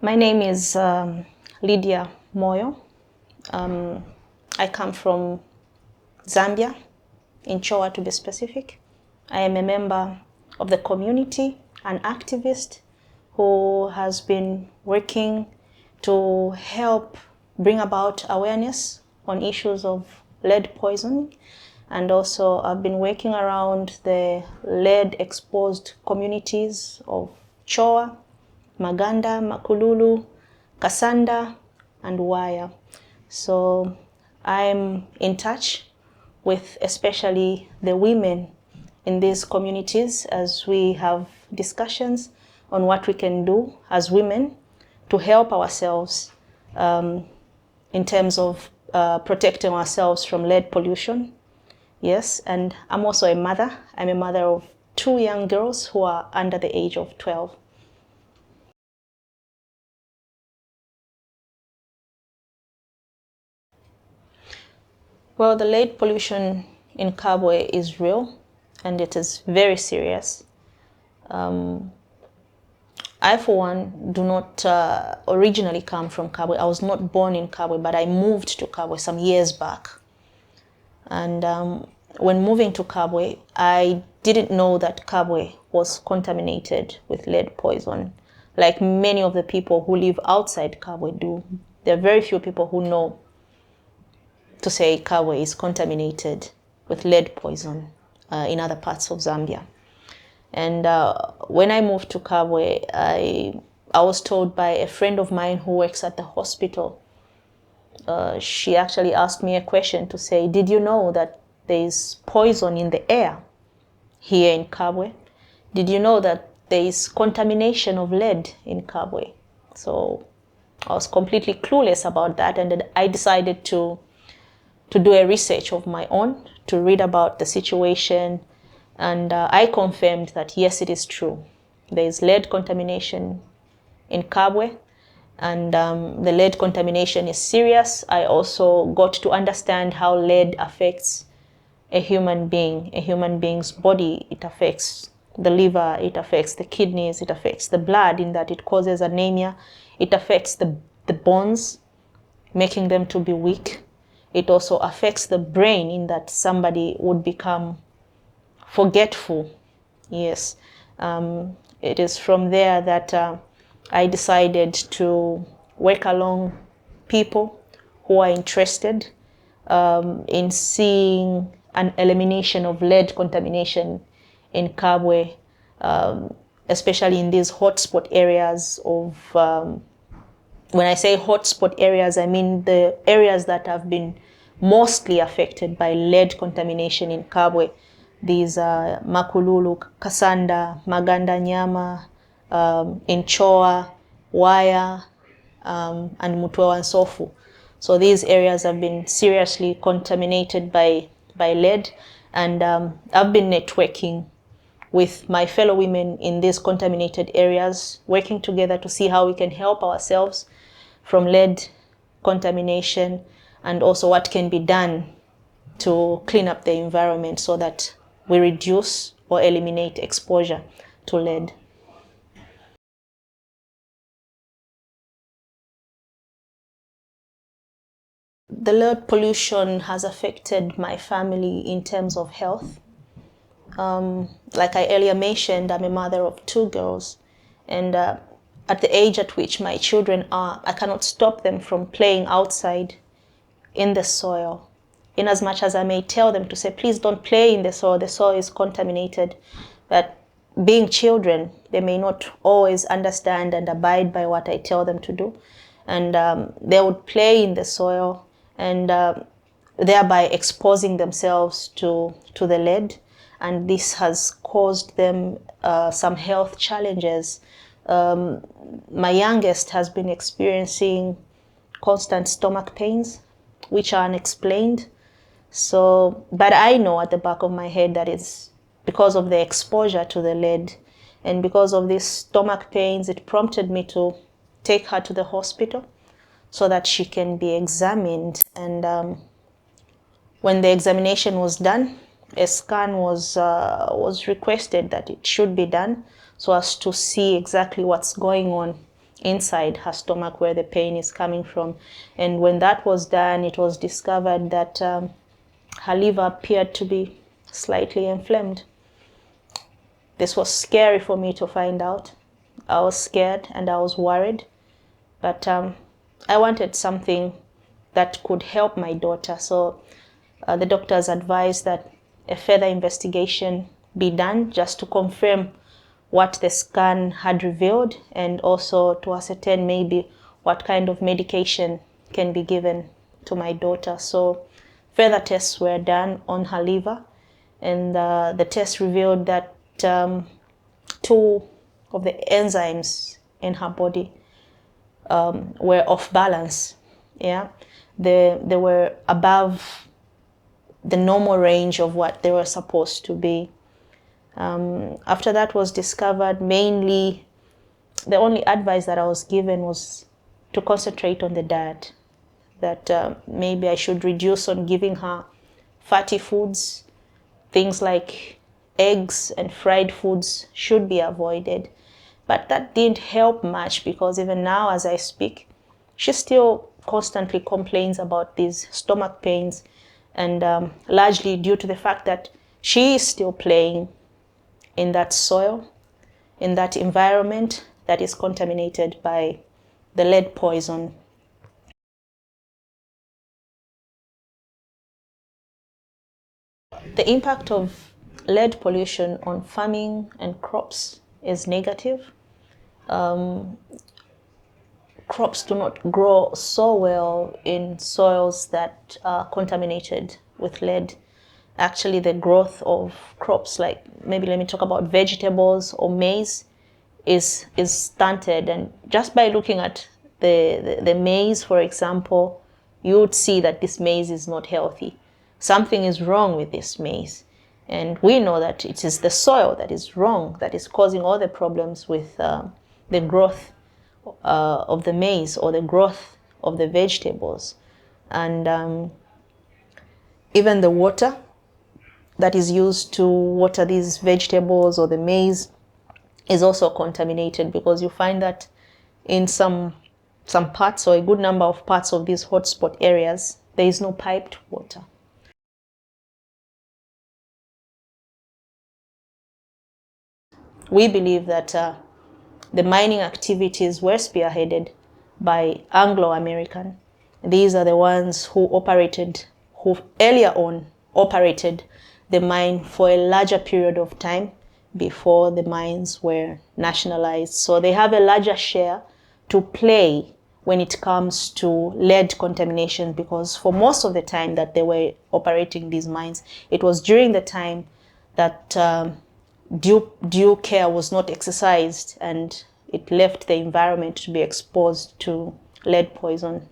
My name is Lydia Moyo. I come from Zambia, in Choa to be specific. I am a member of the community, an activist who has been working to help bring about awareness on issues of lead poisoning. And also I've been working around the lead exposed communities of Choa, Maganda, Makululu, Kasanda, and Waya. So I'm in touch with especially the women in these communities as we have discussions on what we can do as women to help ourselves in terms of protecting ourselves from lead pollution. Yes, and I'm also a mother. I'm a mother of 2 young girls who are under the age of 12. Well, the lead pollution in Kabwe is real and it is very serious. I, for one, do not originally come from Kabwe. I was not born in Kabwe, but I moved to Kabwe some years back. And when moving to Kabwe, I didn't know that Kabwe was contaminated with lead poison, like many of the people who live outside Kabwe do. There are very few people who know to say Kabwe is contaminated with lead poison in other parts of Zambia. And when I moved to Kabwe, I was told by a friend of mine who works at the hospital. She actually asked me a question to say, did you know that there is poison in the air here in Kabwe? Did you know that there is contamination of lead in Kabwe? So I was completely clueless about that, and then I decided to do a research of my own, to read about the situation, and I confirmed that yes, it is true. There is lead contamination in Kabwe, and the lead contamination is serious. I also got to understand how lead affects a human being's body. It affects the liver, it affects the kidneys, it affects the blood in that it causes anemia, it affects the bones, making them to be weak. It also affects the brain in that somebody would become forgetful. Yes. It is from there that I decided to work along people who are interested in seeing an elimination of lead contamination in Kabwe, especially in these hotspot areas of when I say hotspot areas, I mean the areas that have been mostly affected by lead contamination in Kabwe. These are Makululu, Kasanda, Maganda Nyama, Inchoa, Waya, and Mutwewa and Sofu. So these areas have been seriously contaminated by lead, and I've been networking with my fellow women in these contaminated areas, working together to see how we can help ourselves from lead contamination, and also what can be done to clean up the environment so that we reduce or eliminate exposure to lead. The lead pollution has affected my family in terms of health. Like I earlier mentioned, I'm a mother of 2 girls, and at the age at which my children are, I cannot stop them from playing outside in the soil. In as much as I may tell them to say, please don't play in the soil is contaminated. But being children, they may not always understand and abide by what I tell them to do. And they would play in the soil and thereby exposing themselves to the lead. And this has caused them some health challenges. My youngest has been experiencing constant stomach pains, which are unexplained. So, but I know at the back of my head that it's because of the exposure to the lead, and because of these stomach pains, it prompted me to take her to the hospital so that she can be examined. And when the examination was done, a scan was requested that it should be done so as to see exactly what's going on inside her stomach where the pain is coming from. And when that was done, it was discovered that her liver appeared to be slightly inflamed. This was scary for me to find out. I was scared and I was worried, but I wanted something that could help my daughter. So the doctors advised that a further investigation be done just to confirm what the scan had revealed, and also to ascertain maybe what kind of medication can be given to my daughter. So further tests were done on her liver, and the test revealed that 2 of the enzymes in her body were off balance. Yeah, they were above the normal range of what they were supposed to be. After that was discovered, mainly the only advice that I was given was to concentrate on the diet, that maybe I should reduce on giving her fatty foods. Things like eggs and fried foods should be avoided. But that didn't help much, because even now as I speak, she still constantly complains about these stomach pains, and largely due to the fact that she is still playing in that soil, in that environment that is contaminated by the lead poison. The impact of lead pollution on farming and crops is negative. Crops do not grow so well in soils that are contaminated with lead. Actually, the growth of crops, like maybe let me talk about vegetables or maize, is stunted. And just by looking at the maize, for example, you would see that this maize is not healthy. Something is wrong with this maize. And we know that it is the soil that is wrong, that is causing all the problems with the growth of the maize or the growth of the vegetables. And even the water that is used to water these vegetables or the maize is also contaminated, because you find that in some parts, or a good number of parts of these hotspot areas, there is no piped water. We believe that the mining activities were spearheaded by Anglo American. These are the ones who earlier on operated the mine for a larger period of time before the mines were nationalized. So they have a larger share to play when it comes to lead contamination, because for most of the time that they were operating these mines, it was during the time that due care was not exercised, and it left the environment to be exposed to lead poison.